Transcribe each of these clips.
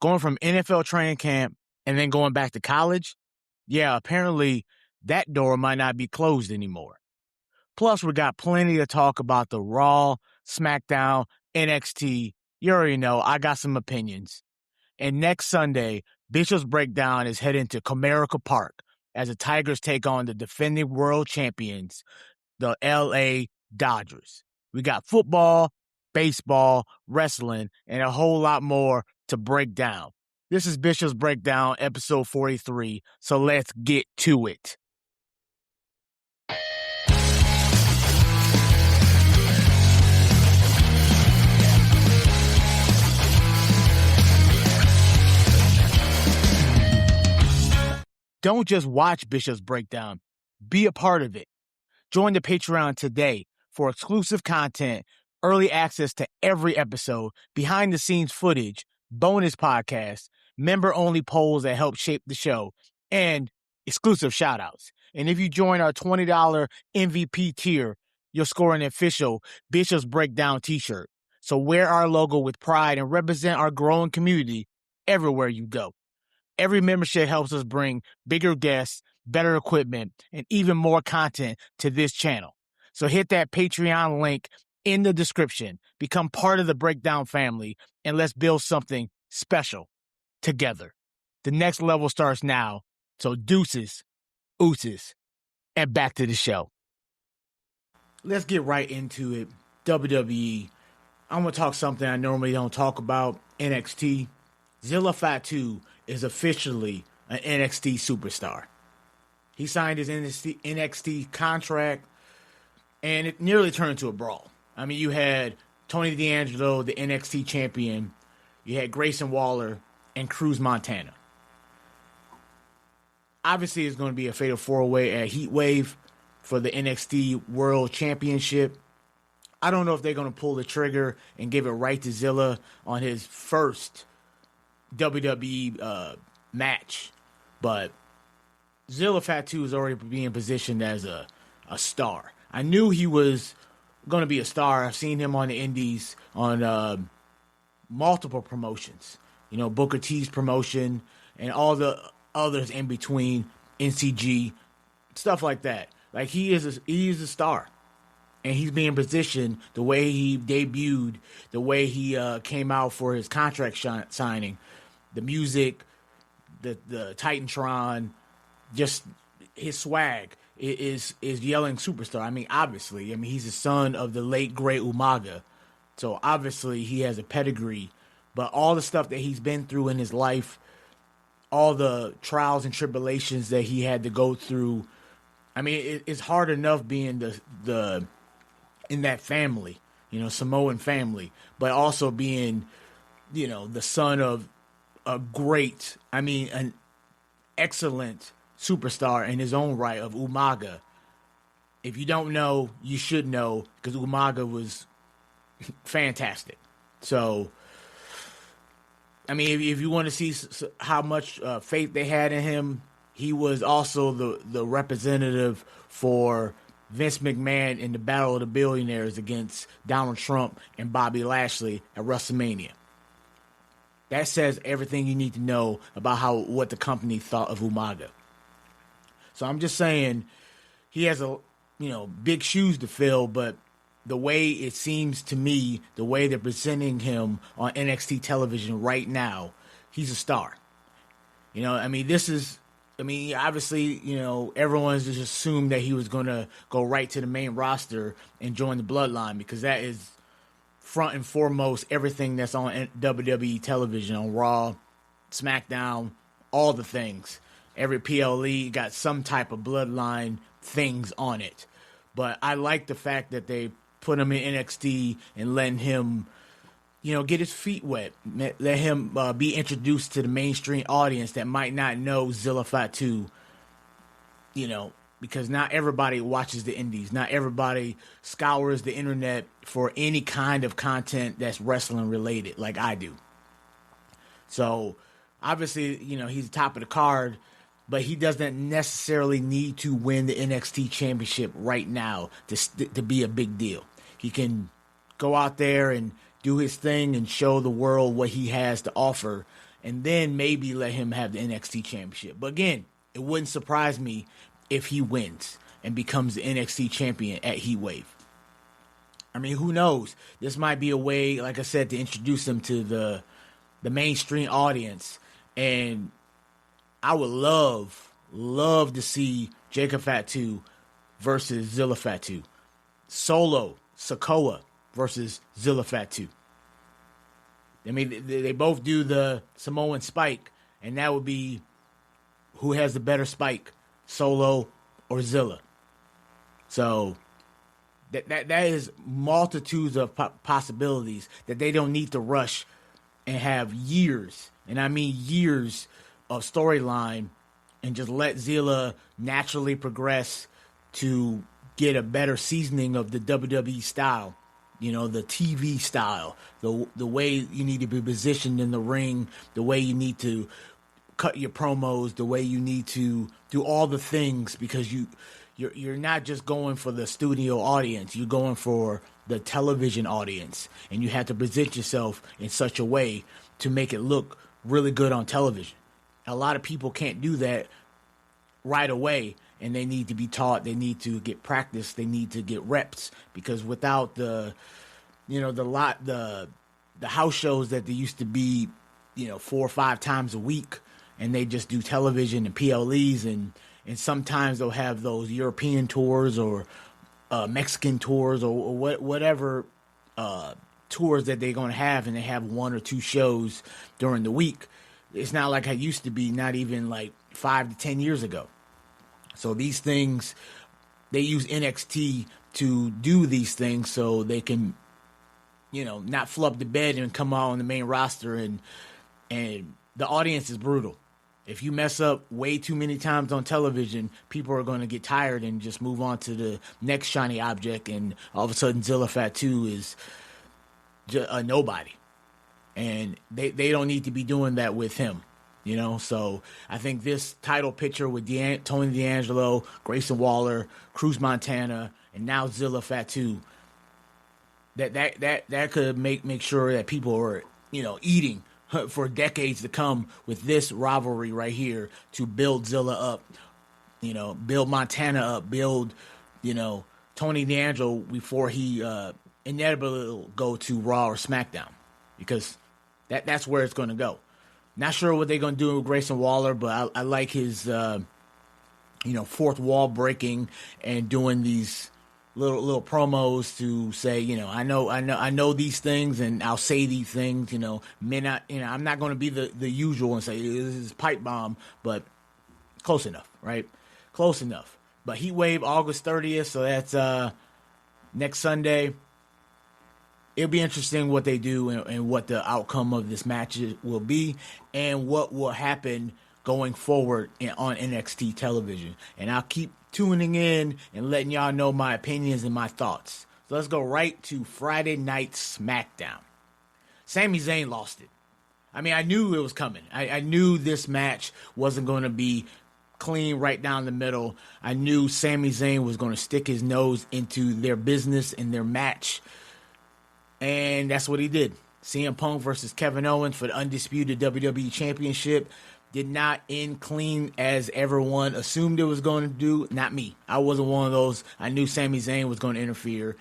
going from NFL training camp and then going back to college, yeah, apparently that door might not be closed anymore. Plus, we got plenty to talk about the Raw, SmackDown, NXT. You already know, I got some opinions. And next Sunday, Bishop's Breakdown is heading to Comerica Park as the Tigers take on the defending world champions, the LA Dodgers. We got football, baseball, wrestling, and a whole lot more to break down. This is Bishop's Breakdown, episode 43, so let's get to it. Don't just watch Bishop's Breakdown. Be a part of it. Join the Patreon today for exclusive content, early access to every episode, behind-the-scenes footage, bonus podcasts, member-only polls that help shape the show, and exclusive shout-outs. And if you join our $20 MVP tier, you'll score an official Bishop's Breakdown t-shirt. So wear our logo with pride and represent our growing community everywhere you go. Every membership helps us bring bigger guests, better equipment, and even more content to this channel. So hit that Patreon link in the description, become part of the Breakdown family, and let's build something special together. The next level starts now, so deuces, ooses, and back to the show. Let's get right into it. WWE. I'm going to talk something I normally don't talk about, NXT. Zilla Fatu is officially an NXT superstar. He signed his NXT contract, and it nearly turned into a brawl. I mean, you had Tony D'Angelo, the NXT champion. You had Grayson Waller and Cruz Montana. Obviously, it's going to be a fatal four-way at Heat Wave for the NXT World Championship. I don't know if they're going to pull the trigger and give it right to Zilla on his first WWE match, but Zilla Fatu is already being positioned as a star. I knew he was going to be a star. I've seen him on the indies on multiple promotions, you know, Booker T's promotion and all the others in between, NCG, stuff like that. Like he is a star, and he's being positioned the way he debuted, the way he came out for his contract signing. The music, the Titantron, just his swag is yelling superstar. I mean, obviously, he's the son of the late great Umaga, so obviously he has a pedigree. But all the stuff that he's been through in his life, all the trials and tribulations that he had to go through, I mean, it's hard enough being the in that family, you know, Samoan family, but also being, you know, the son of an excellent superstar in his own right of Umaga. If you don't know, you should know, because Umaga was fantastic. So, I mean, if you want to see how much faith they had in him, he was also the representative for Vince McMahon in the Battle of the Billionaires against Donald Trump and Bobby Lashley at WrestleMania. That says everything you need to know about what the company thought of Umaga. So I'm just saying he has big shoes to fill, but the way it seems to me, the way they're presenting him on NXT television right now, he's a star. You know, I mean, obviously, you know, everyone's just assumed that he was going to go right to the main roster and join the Bloodline, because that is front and foremost everything that's on WWE television, on Raw, SmackDown, all the things. Every PLE got some type of Bloodline things on it. But I like the fact that they put him in NXT and letting him, you know, get his feet wet. Let him be introduced to the mainstream audience that might not know Zilla Fatu, you know, because not everybody watches the indies. Not everybody scours the internet for any kind of content that's wrestling related like I do. So, obviously, you know, he's top of the card, but he doesn't necessarily need to win the NXT Championship right now to be a big deal. He can go out there and do his thing and show the world what he has to offer and then maybe let him have the NXT Championship. But again, it wouldn't surprise me if he wins and becomes the NXT champion at Heat Wave. I mean, who knows? This might be a way, like I said, to introduce him to the mainstream audience. And I would love to see Jacob Fatu versus Zilla Fatu. Solo, Sikoa versus Zilla Fatu. I mean, they both do the Samoan spike, and that would be who has the better spike, Solo or Zilla. So that is multitudes of possibilities that they don't need to rush and have years, and I mean years, of storyline and just let Zilla naturally progress to get a better seasoning of the WWE style. You know, the TV style, the way you need to be positioned in the ring, the way you need to cut your promos, the way you need to do all the things, because you're not just going for the studio audience, you're going for the television audience, and you have to present yourself in such a way to make it look really good on television. A lot of people can't do that right away, and they need to be taught. They need to get practice. They need to get reps, because without the house shows that they used to be, 4 or 5 times a week, and they just do television and PLEs, and sometimes they'll have those European tours or Mexican tours or whatever tours that they're going to have, and they have 1 or 2 shows during the week. It's not like it used to be, not even like 5 to 10 years ago. So these things, they use NXT to do these things so they can, not flub the bed and come out on the main roster. And the audience is brutal. If you mess up way too many times on television, people are going to get tired and just move on to the next shiny object. And all of a sudden, Zilla Fatu is a nobody. And they don't need to be doing that with him. So I think this title picture with Tony D'Angelo, Grayson Waller, Cruz Montana, and now Zilla Fatu, that could make sure that people are, eating for decades to come with this rivalry right here to build Zilla up, build Montana up, build, Tony D'Angelo before he inevitably will go to Raw or SmackDown, because that's where it's going to go. Not sure what they're going to do with Grayson Waller, but I like his, fourth wall breaking and doing these little promos to say, I know these things, and I'll say these things. I'm not going to be the usual and say this is pipe bomb, but close enough, right? Close enough. But Heat Wave, August 30th, so that's next Sunday. It'll be interesting what they do and what the outcome of this match will be, and what will happen going forward on NXT television. And I'll keep tuning in and letting y'all know my opinions and my thoughts. So let's go right to Friday Night SmackDown. Sami Zayn lost it. I mean, I knew it was coming. I knew this match wasn't going to be clean right down the middle. I knew Sami Zayn was going to stick his nose into their business and their match. And that's what he did. CM Punk versus Kevin Owens for the undisputed WWE Championship did not end clean as everyone assumed it was going to do. Not me. I wasn't one of those. I knew Sami Zayn was going to interfere.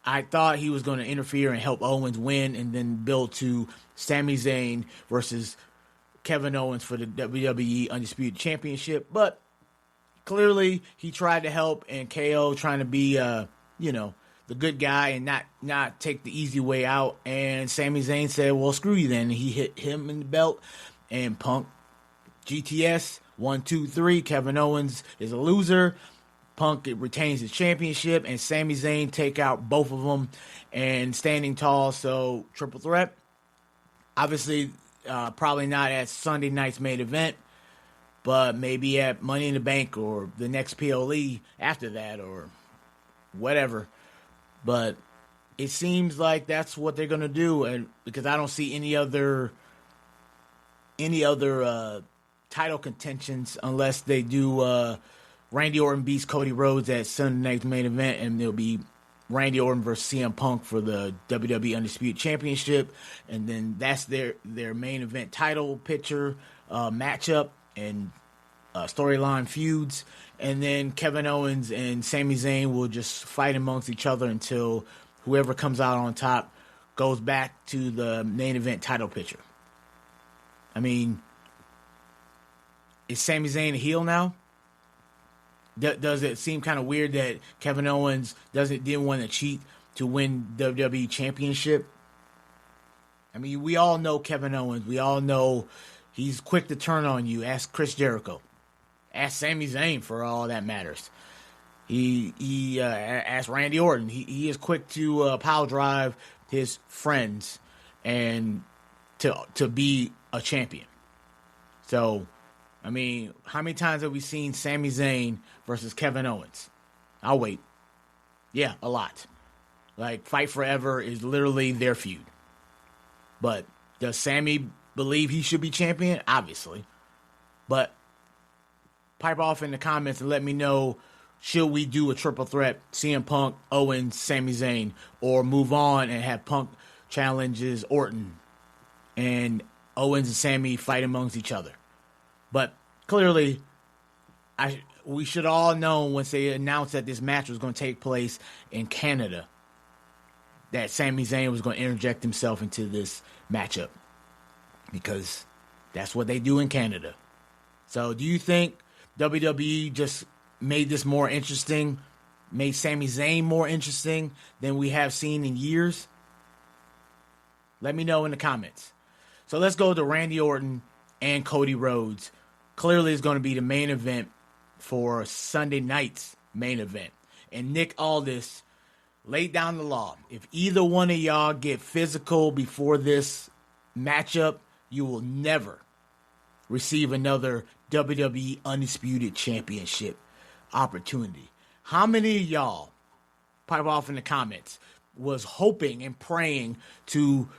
I thought he was going to interfere and help Owens win, and then build to Sami Zayn versus Kevin Owens for the WWE Undisputed Championship. But clearly he tried to help, and KO trying to be, the good guy and not take the easy way out. And Sami Zayn said, well, screw you then. And he hit him in the belt, and Punk, GTS, 1, 2, 3. Kevin Owens is a loser. Punk retains his championship, and Sami Zayn take out both of them and standing tall. So triple threat. Obviously, probably not at Sunday night's main event, but maybe at Money in the Bank or the next PLE after that or whatever. But it seems like that's what they're going to do, and because I don't see any other title contentions unless they do Randy Orton beats Cody Rhodes at Sunday night's main event, and it'll be Randy Orton versus CM Punk for the WWE Undisputed Championship, and then that's their main event title picture matchup and storyline feuds, and then Kevin Owens and Sami Zayn will just fight amongst each other until whoever comes out on top goes back to the main event title picture. I mean, is Sami Zayn a heel now? Does it seem kind of weird that Kevin Owens didn't want to cheat to win WWE Championship? I mean, we all know Kevin Owens. We all know he's quick to turn on you. Ask Chris Jericho. Ask Sami Zayn, for all that matters. He asked Randy Orton. He is quick to pile drive his friends and to be a champion. So, I mean, how many times have we seen Sami Zayn versus Kevin Owens? I'll wait. Yeah, a lot. Like, Fight Forever is literally their feud. But does Sami believe he should be champion? Obviously. But pipe off in the comments and let me know, should we do a triple threat, CM Punk, Owens, Sami Zayn, or move on and have Punk challenges Orton and Owens and Sami fight amongst each other? But clearly, we should all know once they announced that this match was going to take place in Canada that Sami Zayn was going to interject himself into this matchup, because that's what they do in Canada. So do you think WWE just made this more interesting, made Sami Zayn more interesting than we have seen in years? Let me know in the comments. So let's go to Randy Orton and Cody Rhodes. Clearly it's going to be the main event for Sunday night's main event. And Nick Aldis laid down the law. If either one of y'all get physical before this matchup, you will never receive another WWE Undisputed Championship opportunity. How many of y'all, pipe off in the comments, was hoping and praying to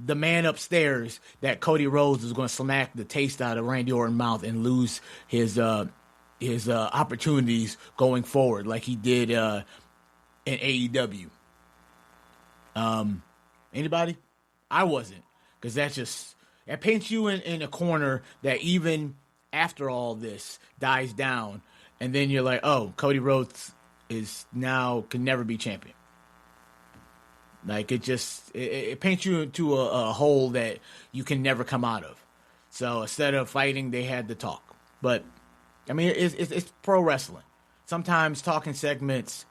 the man upstairs that Cody Rhodes is going to smack the taste out of Randy Orton's mouth and lose his opportunities going forward like he did in AEW? Anybody? I wasn't, because that paints you in a corner that even after all this dies down, and then you're like, oh, Cody Rhodes can never be champion. Like, it paints you into a hole that you can never come out of. So instead of fighting, they had to talk. But I mean, it's pro wrestling. Sometimes talking segments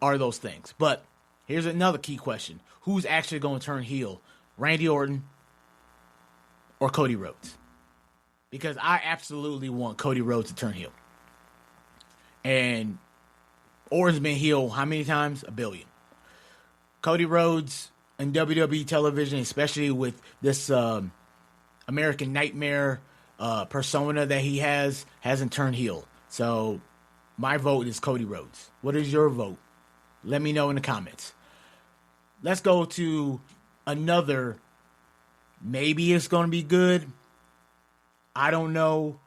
are those things. But here's another key question: who's actually going to turn heel, Randy Orton or Cody Rhodes? Because I absolutely want Cody Rhodes to turn heel. And Orton's been heel how many times? 1 billion. Cody Rhodes and WWE television, especially with this American Nightmare persona that he hasn't turned heel. So my vote is Cody Rhodes. What is your vote? Let me know in the comments. Let's go to another, maybe it's going to be good. I don't know.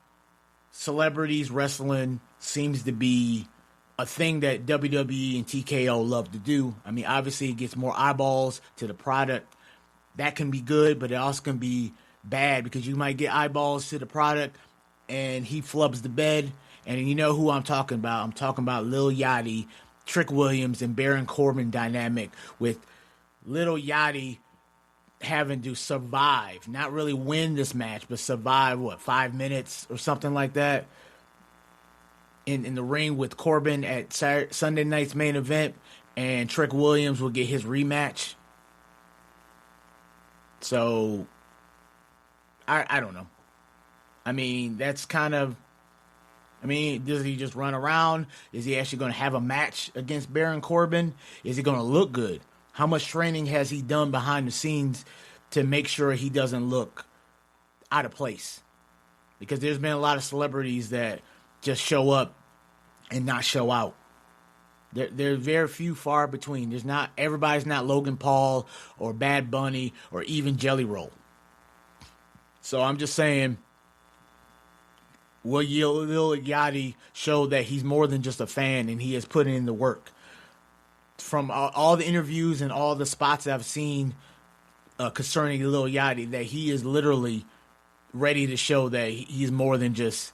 Celebrities wrestling seems to be a thing that WWE and TKO love to do. I mean, obviously it gets more eyeballs to the product. That can be good, but it also can be bad, because you might get eyeballs to the product and he flubs the bed. And you know who I'm talking about. I'm talking about Lil Yachty, Trick Williams, and Baron Corbin dynamic, with Lil Yachty having to survive, not really win this match, but survive, 5 minutes or something like that in the ring with Corbin at Sunday night's main event, and Trick Williams will get his rematch. So I don't know. I mean, that's kind of, does he just run around? Is he actually going to have a match against Baron Corbin? Is he going to look good? How much training has he done behind the scenes to make sure he doesn't look out of place? Because there's been a lot of celebrities that just show up and not show out. There's very few, far between. Everybody's not Logan Paul or Bad Bunny or even Jelly Roll. So I'm just saying, will Lil Yachty show that he's more than just a fan and he has put in the work? from all the interviews and all the spots I've seen concerning Lil Yachty, that he is literally ready to show that he's more than just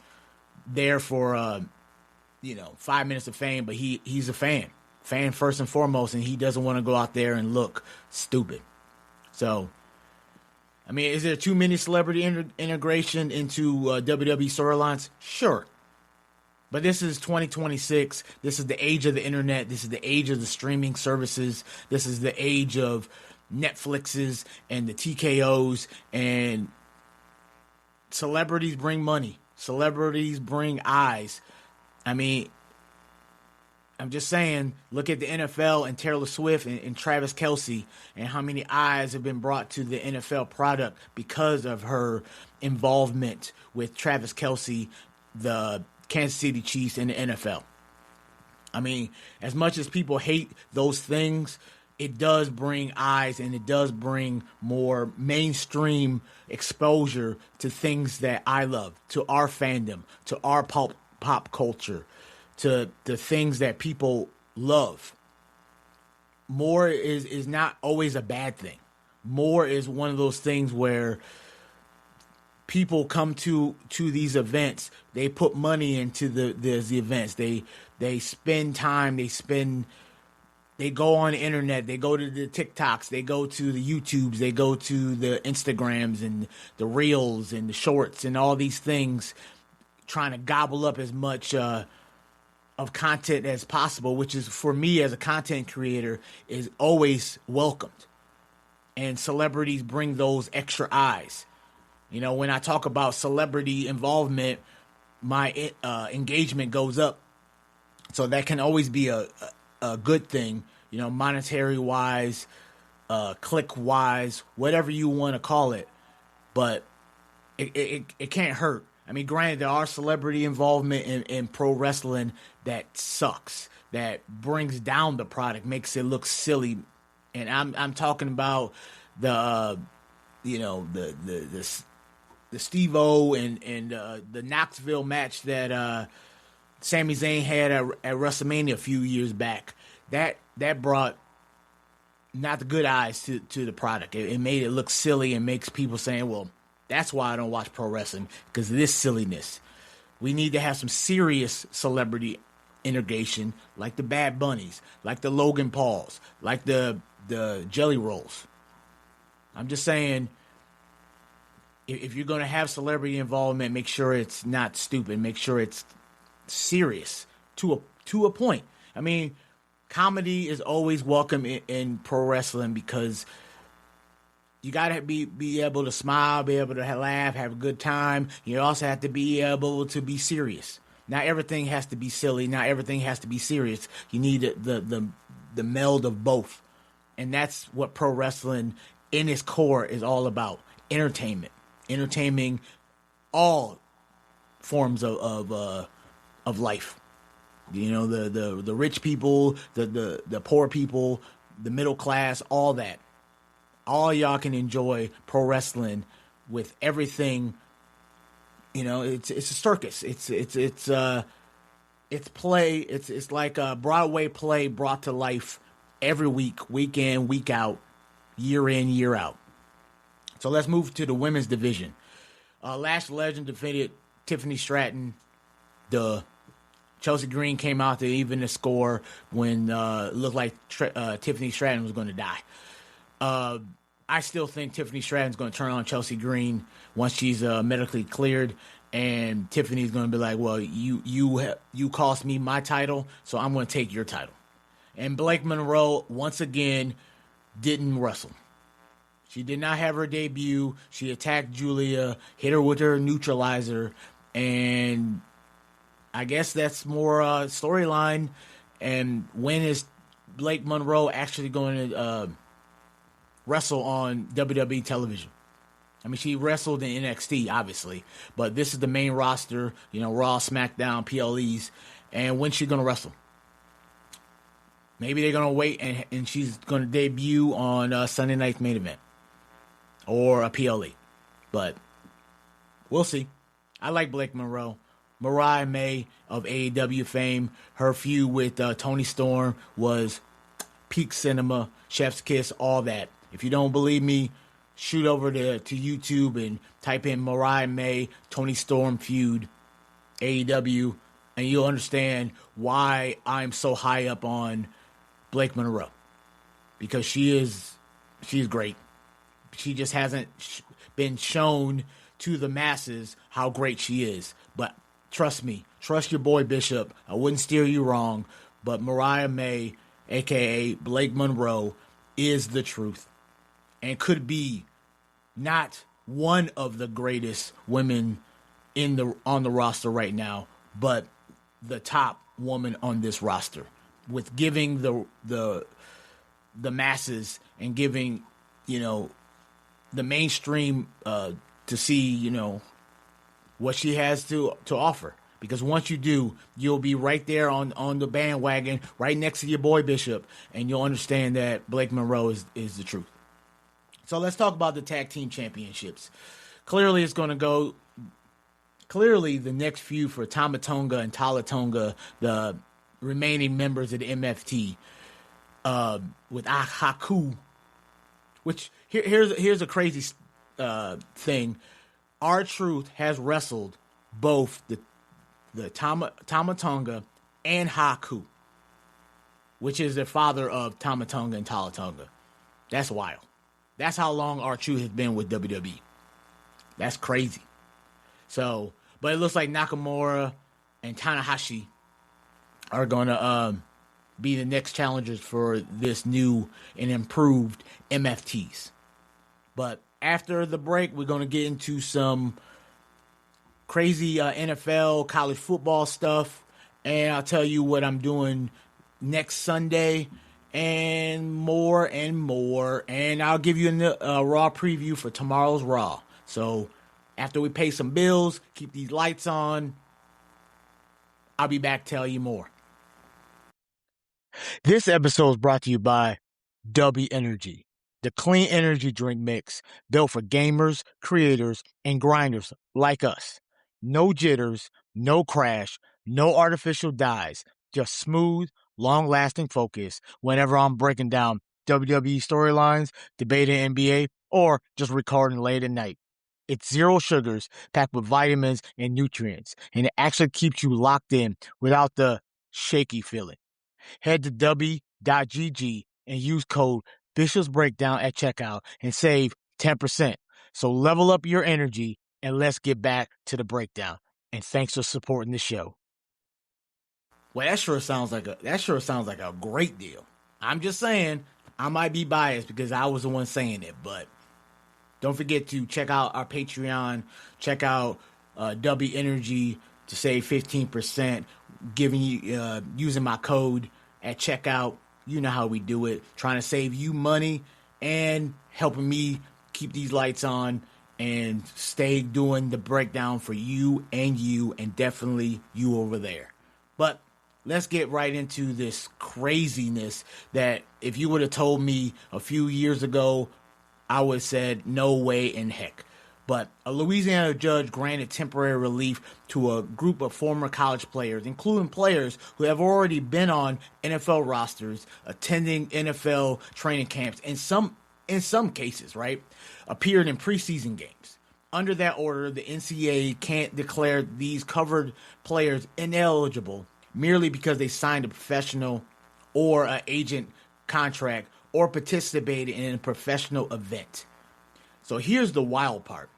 there for 5 minutes of fame, but he's a fan first and foremost, and he doesn't want to go out there and look stupid. So, I mean, is there too many celebrity integration into WWE storylines? Sure. But this is 2026. This is the age of the internet. This is the age of the streaming services. This is the age of Netflixes and the TKOs. And celebrities bring money. Celebrities bring eyes. I mean, I'm just saying, look at the NFL and Taylor Swift and Travis Kelce and how many eyes have been brought to the NFL product because of her involvement with Travis Kelce, the Kansas City Chiefs, and the NFL. I mean, as much as people hate those things, it does bring eyes and it does bring more mainstream exposure to things that I love, to our fandom, to our pop culture, to the things that people love. More is not always a bad thing. More is one of those things where people come to these events. They put money into the events. They spend time. They go on the internet. They go to the TikToks. They go to the YouTubes. They go to the Instagrams and the Reels and the Shorts and all these things, trying to gobble up as much of content as possible, which is, for me as a content creator, is always welcomed. And celebrities bring those extra eyes. When I talk about celebrity involvement, my engagement goes up. So that can always be a good thing, monetary wise, click wise, whatever you want to call it. But it can't hurt. I mean, granted, there are celebrity involvement in pro wrestling that sucks, that brings down the product, makes it look silly. And I'm talking about the Steve-O and the Knoxville match that Sami Zayn had at WrestleMania a few years back. That brought not the good eyes to the product. It made it look silly and makes people saying, well, that's why I don't watch pro wrestling, because of this silliness. We need to have some serious celebrity integration, like the Bad Bunnies, like the Logan Pauls, like the Jelly Rolls. I'm just saying, if you're going to have celebrity involvement, make sure it's not stupid. Make sure it's serious to a point. I mean, comedy is always welcome in pro wrestling, because you got to be able to smile, be able to laugh, have a good time. You also have to be able to be serious. Not everything has to be silly. Not everything has to be serious. You need the meld of both. And that's what pro wrestling in its core is all about. Entertainment. Entertaining all forms of life. The rich people, the poor people, the middle class, all that. All y'all can enjoy pro wrestling with everything. It's a circus. It's play. It's like a Broadway play brought to life every week in, week out, year in, year out. So let's move to the women's division. Lash Legend defeated Tiffany Stratton. Chelsea Green came out to even the score when it looked like Tiffany Stratton was going to die. I still think Tiffany Stratton's going to turn on Chelsea Green once she's medically cleared, and Tiffany's going to be like, well, you cost me my title, so I'm going to take your title. And Blake Monroe, once again, didn't wrestle. She did not have her debut. She attacked Julia, hit her with her neutralizer, and I guess that's more storyline. And when is Blake Monroe actually going to wrestle on WWE television? I mean, she wrestled in NXT, obviously, but this is the main roster, Raw, SmackDown, PLEs, and when's she going to wrestle? Maybe they're going to wait and she's going to debut on Sunday Night's Main Event or a PLE, but we'll see. I like Blake Monroe. Mariah May of AEW fame, her feud with Toni Storm was peak cinema, chef's kiss, all that. If you don't believe me, shoot over to YouTube and type in Mariah May, Toni Storm feud, AEW, and you'll understand why I'm so high up on Blake Monroe. Because she's great. She just hasn't been shown to the masses how great she is. But trust me, trust your boy Bishop. I wouldn't steer you wrong. But Mariah May, a.k.a. Blake Monroe, is the truth. And could be not one of the greatest women on the roster right now, but the top woman on this roster. With giving the masses and giving, the mainstream to see, what she has to offer. Because once you do, you'll be right there on the bandwagon, right next to your boy Bishop, and you'll understand that Blake Monroe is the truth. So let's talk about the tag team championships. Clearly, the next feud for Tama Tonga and Tala Tonga, the remaining members of the MFT, with Haku, which here's a crazy thing. R-Truth has wrestled both the Tama Tonga and Haku, which is the father of Tama Tonga and Tala Tonga. That's wild. That's how long R-Truth has been with WWE. That's crazy. So, but it looks like Nakamura and Tanahashi are going to be the next challengers for this new and improved MFTs. But after the break, we're going to get into some crazy NFL, college football stuff, and I'll tell you what I'm doing next Sunday and more, and I'll give you a Raw preview for tomorrow's Raw. So after we pay some bills, keep these lights on, I'll be back to tell you more. This episode is brought to you by W Energy, the clean energy drink mix built for gamers, creators, and grinders like us. No jitters, no crash, no artificial dyes, just smooth, long-lasting focus whenever I'm breaking down WWE storylines, debating NBA, or just recording late at night. It's zero sugars, packed with vitamins and nutrients, and it actually keeps you locked in without the shaky feeling. Head to w.gg and use code Bishop's Breakdown at checkout and save 10%. So level up your energy and let's get back to the breakdown. And thanks for supporting the show. Well, that sure sounds like a great deal. I'm just saying, I might be biased because I was the one saying it, but don't forget to check out our Patreon, check out W Energy to save 15%, giving you using my code at checkout. You know how we do it, trying to save you money and helping me keep these lights on and stay doing the breakdown for you and definitely you over there. But let's get right into this craziness that if you would have told me a few years ago, I would have said no way in heck. But a Louisiana judge granted temporary relief to a group of former college players, including players who have already been on NFL rosters, attending NFL training camps, and in some cases, right, appeared in preseason games. Under that order, the NCAA can't declare these covered players ineligible merely because they signed a professional or an agent contract or participated in a professional event. So here's the wild part.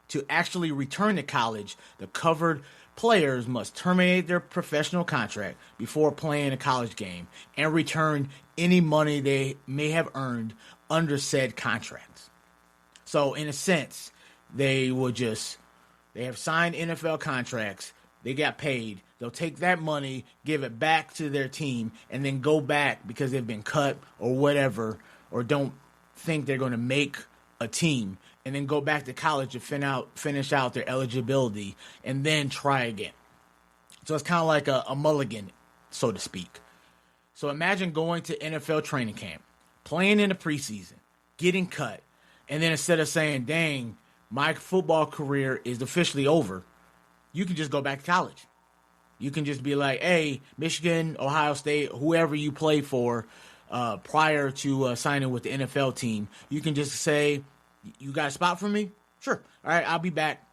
To actually return to college, the covered players must terminate their professional contract before playing a college game and return any money they may have earned under said contracts. So in a sense, they have signed NFL contracts, they got paid, they'll take that money, give it back to their team, and then go back because they've been cut or whatever, or don't think they're going to make a team, and then go back to college to finish out their eligibility and then try again. So it's kind of like a mulligan, so to speak. So imagine going to NFL training camp, playing in the preseason, getting cut, and then instead of saying, dang, my football career is officially over, you can just go back to college. You can just be like, hey, Michigan, Ohio State, whoever you play for, prior to signing with the NFL team. You can just say, you got a spot for me? Sure. All right, I'll be back.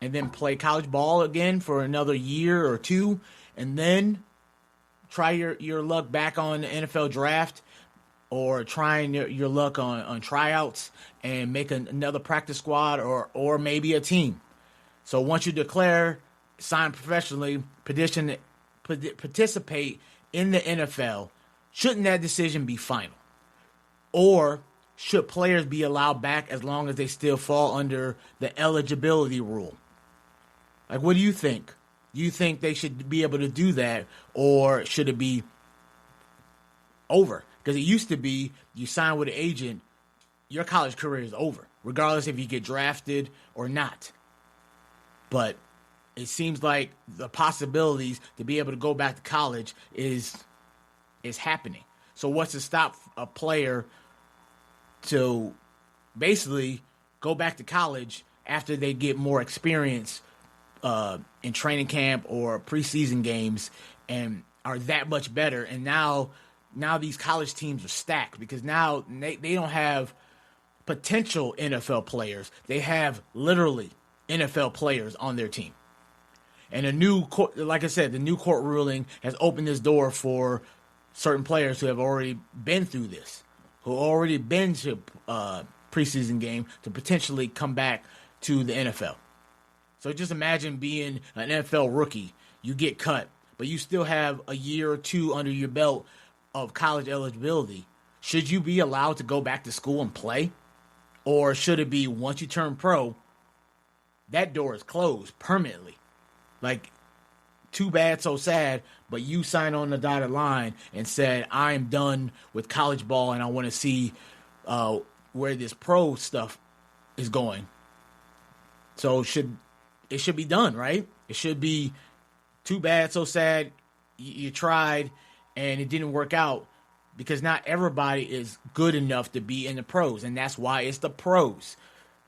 And then play college ball again for another year or two, and then try your luck back on the NFL draft, or trying your luck on tryouts and make another practice squad or maybe a team. So once you declare, sign professionally, participate in the NFL, shouldn't that decision be final? Or should players be allowed back as long as they still fall under the eligibility rule? Like, what do you think? Do you think they should be able to do that, or should it be over? Because it used to be you sign with an agent, your college career is over, regardless if you get drafted or not. But it seems like the possibilities to be able to go back to college is happening. So what's to stop a player to basically go back to college after they get more experience in training camp or preseason games and are that much better? And now these college teams are stacked, because now they don't have potential NFL players. They have literally NFL players on their team. And a new court, like I said, the new court ruling has opened this door for certain players who have already been through this, who already been to preseason game, to potentially come back to the NFL. So just imagine being an NFL rookie. You get cut, but you still have a year or two under your belt of college eligibility. Should you be allowed to go back to school and play? Or should it be, once you turn pro, that door is closed permanently? Like, too bad, so sad, but you signed on the dotted line and said, I am done with college ball and I want to see where this pro stuff is going. So it should be done, right? It should be, too bad, so sad, you tried and it didn't work out, because not everybody is good enough to be in the pros. And that's why it's the pros,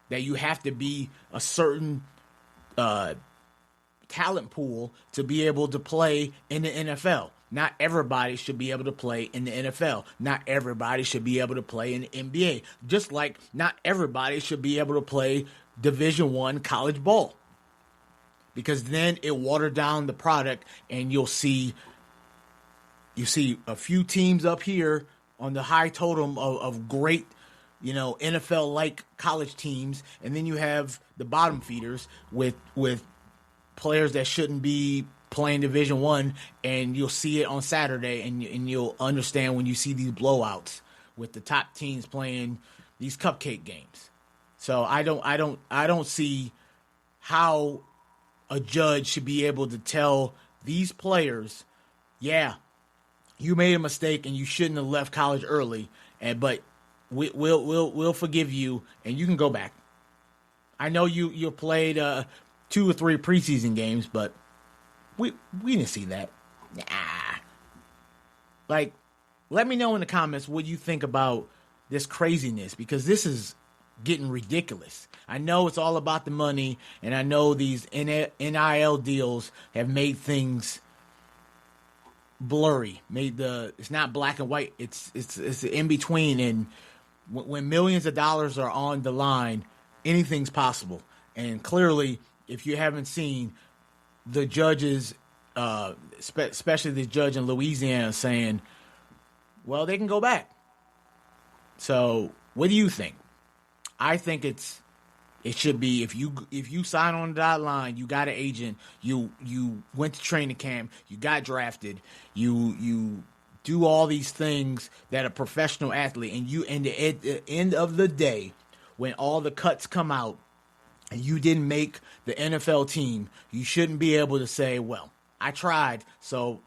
that you have to be a certain talent pool to be able to play in the NFL. Not everybody should be able to play in the NFL. Not everybody should be able to play in the NBA. Just like not everybody should be able to play Division I college ball. Because then it watered down the product, and you see a few teams up here on the high totem of great, NFL-like college teams, and then you have the bottom feeders with players that shouldn't be playing Division I, and you'll see it on Saturday, and you'll understand when you see these blowouts with the top teams playing these cupcake games. So I don't see how a judge should be able to tell these players, yeah, you made a mistake and you shouldn't have left college early, but we'll forgive you and you can go back. I know you played 2 or 3 preseason games, but we didn't see that. Nah. Like, let me know in the comments what you think about this craziness, because this is getting ridiculous. I know it's all about the money, and I know these NIL deals have made things blurry. It's not black and white. It's in between, and when millions of dollars are on the line, anything's possible. And clearly, if you haven't seen the judges, especially the judge in Louisiana, saying, well, they can go back. So what do you think? I think it should be, if you sign on the dotted line, you got an agent, you went to training camp, you got drafted, you do all these things that a professional athlete, and at the end of the day, when all the cuts come out and you didn't make the NFL team, you shouldn't be able to say, well, I tried, so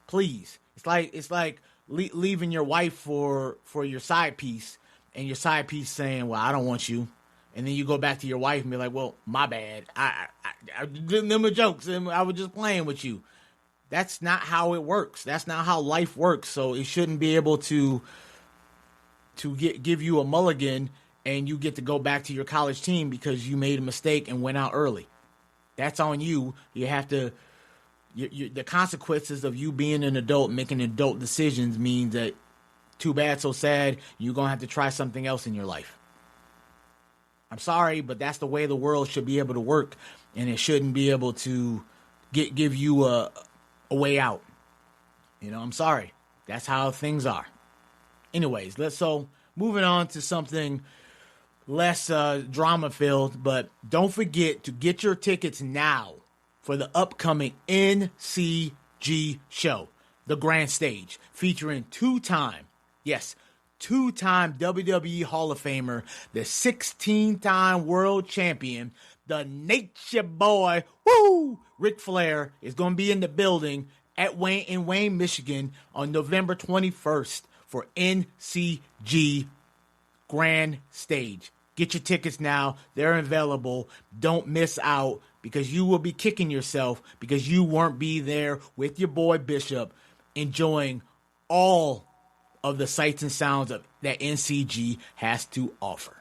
please. It's like leaving your wife for your side piece, and your side piece saying, well, I don't want you. And then you go back to your wife and be like, well, my bad. I did them jokes, and I was just playing with you. That's not how it works. That's not how life works. So it shouldn't be able to give you a mulligan and you get to go back to your college team because you made a mistake and went out early. That's on you. You have to. The consequences of you being an adult, making adult decisions, means that too bad, so sad. You're going to have to try something else in your life. I'm sorry, but that's the way the world should be able to work, and it shouldn't be able to give you a way out. I'm sorry. That's how things are. Anyways, so moving on to something less drama-filled, but don't forget to get your tickets now for the upcoming NCG show, the Grand Stage, featuring two-time WWE Hall of Famer, the 16-time World Champion, the Nature Boy, Ric Flair, is going to be in the building in Wayne, Michigan on November 21st for NCG Grand Stage. Get your tickets now. They're available. Don't miss out, because you will be kicking yourself because you weren't be there with your boy Bishop enjoying all of the sights and sounds that NCG has to offer.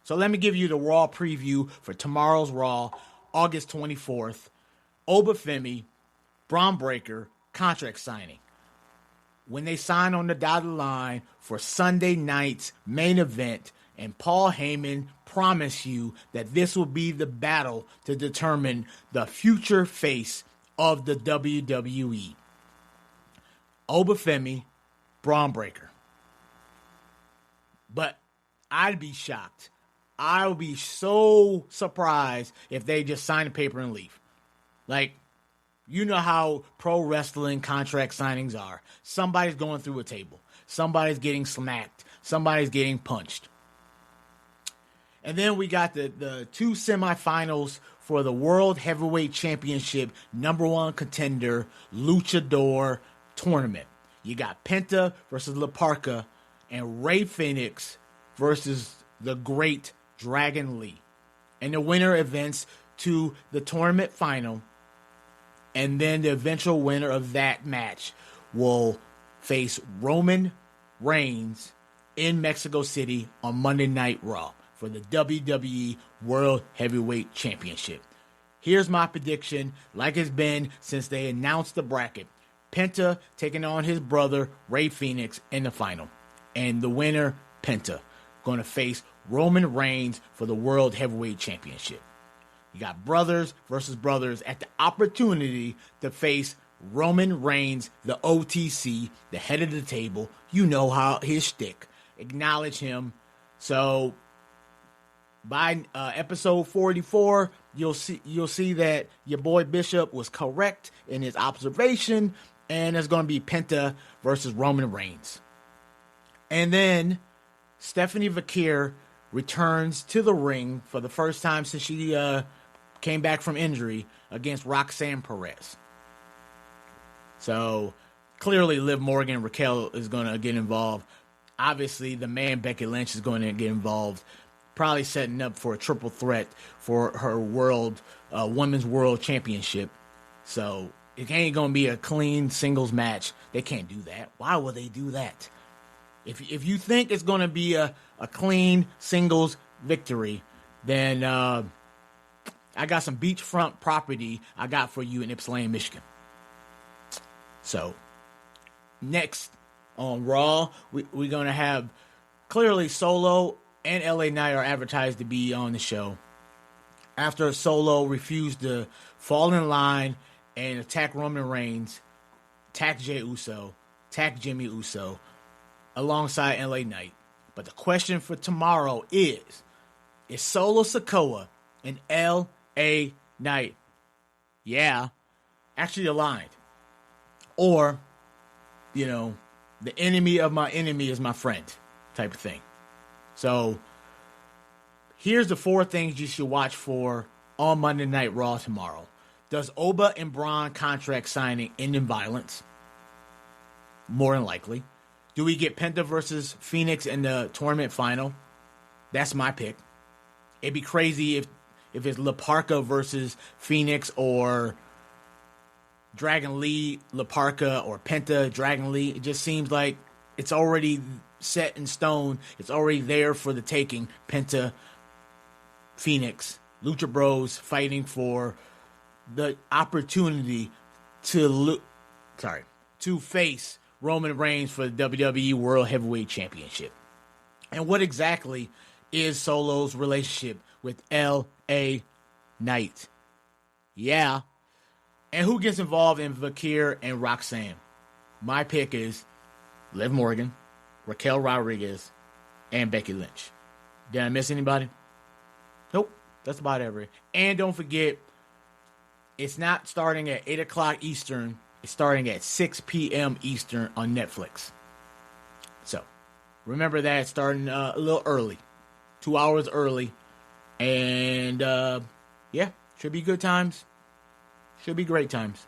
So let me give you the Raw preview for tomorrow's Raw, August 24th. Oba Femi, Bron Breakker, contract signing. When they sign on the dotted line for Sunday night's main event, and Paul Heyman promised you that this will be the battle to determine the future face of the WWE. Oba Femi, Bron Breakker. But I'd be shocked. I would be so surprised if they just sign the paper and leave. Like, you know how pro wrestling contract signings are. Somebody's going through a table. Somebody's getting smacked. Somebody's getting punched. And then we got the two semifinals for the World Heavyweight Championship #1 contender Luchador tournament. You got Penta versus La Parka and Rey Fenix versus the Great Dragon Lee. And the winner advances to the tournament final. And then the eventual winner of that match will face Roman Reigns in Mexico City on Monday Night Raw for the WWE World Heavyweight Championship. Here's my prediction, like it's been since they announced the bracket. Penta taking on his brother Rey Fenix in the final. And the winner, Penta, going to face Roman Reigns for the World Heavyweight Championship. You got brothers versus brothers at the opportunity to face Roman Reigns, the OTC, the head of the table. You know how his shtick. Acknowledge him. So by episode 44, you'll see that your boy Bishop was correct in his observation, and it's going to be Penta versus Roman Reigns. And then Stephanie Vakir returns to the ring for the first time since she came back from injury against Roxanne Perez. So clearly Liv Morgan and Raquel is going to get involved. Obviously the man Becky Lynch is going to get involved. Probably setting up for a triple threat for her women's world championship. So it ain't going to be a clean singles match. They can't do that. Why would they do that? If you think it's going to be a clean singles victory, then I got some beachfront property I got for you in Ypsilanti, Michigan. So, next on Raw, we're going to have clearly Solo and LA Knight are advertised to be on the show. After Solo refused to fall in line and attack Roman Reigns, attack Jey Uso, attack Jimmy Uso, alongside LA Knight. But the question for tomorrow is Solo Sikoa and LA Knight, actually aligned? Or, the enemy of my enemy is my friend type of thing. So, here's the 4 things you should watch for on Monday Night Raw tomorrow. Does Oba and Bron contract signing end in violence? More than likely. Do we get Penta versus Phoenix in the tournament final? That's my pick. It'd be crazy if it's La Parka versus Phoenix, or Dragon Lee, La Parka, or Penta, Dragon Lee. It just seems like it's already set in stone. It's already there for the taking. Penta, Phoenix, Lucha Bros fighting for the opportunity to face Roman Reigns for the WWE World Heavyweight Championship. And what exactly is Solo's relationship with L.A. Knight? Yeah. And who gets involved in Vakir and Roxanne? My pick is Liv Morgan, Raquel Rodriguez, and Becky Lynch. Did I miss anybody? Nope. That's about it. And don't forget, it's not starting at 8 o'clock Eastern. It's starting at 6 p.m. Eastern on Netflix. So, remember that. It's starting a little early. 2 hours early. And, yeah, should be good times. Should be great times.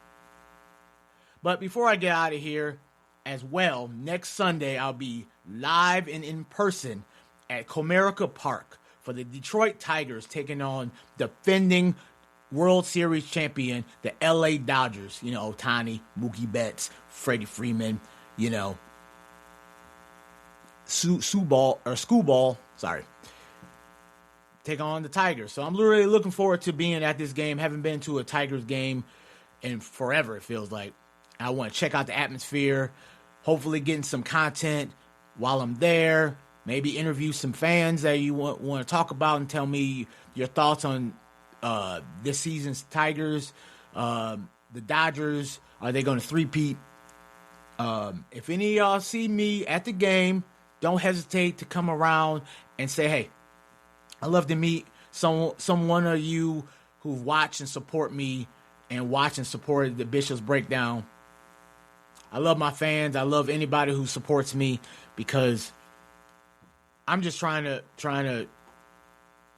But before I get out of here, as well, next Sunday I'll be live and in person at Comerica Park for the Detroit Tigers taking on defending World Series champion, the LA Dodgers. You know, Ohtani, Mookie Betts, Freddie Freeman, you know, Schoolball, take on the Tigers. So I'm really looking forward to being at this game. Haven't been to a Tigers game in forever, it feels like. I want to check out the atmosphere, hopefully getting some content while I'm there. Maybe interview some fans that you want to talk about and tell me your thoughts on this season's Tigers, the Dodgers. Are they going to three-peat? If any of y'all see me at the game, don't hesitate to come around and say, hey, I'd love to meet someone of you who watch and support me and watch and support the Bishop's Breakdown. I love my fans. I love anybody who supports me because I'm just trying to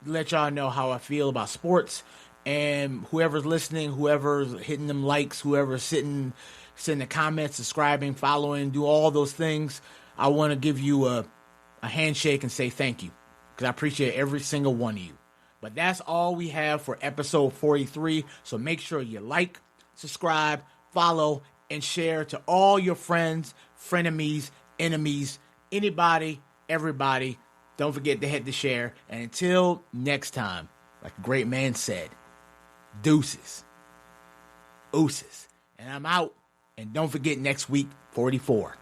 let y'all know how I feel about sports. And whoever's listening, whoever's hitting them likes, whoever's sitting in the comments, subscribing, following, do all those things, I want to give you a handshake and say thank you because I appreciate every single one of you. But that's all we have for episode 43. So make sure you like, subscribe, follow, and share to all your friends, frenemies, enemies, anybody, everybody. Don't forget to hit the share. And until next time, like a great man said, deuces, ooses. And I'm out. And don't forget next week, 44.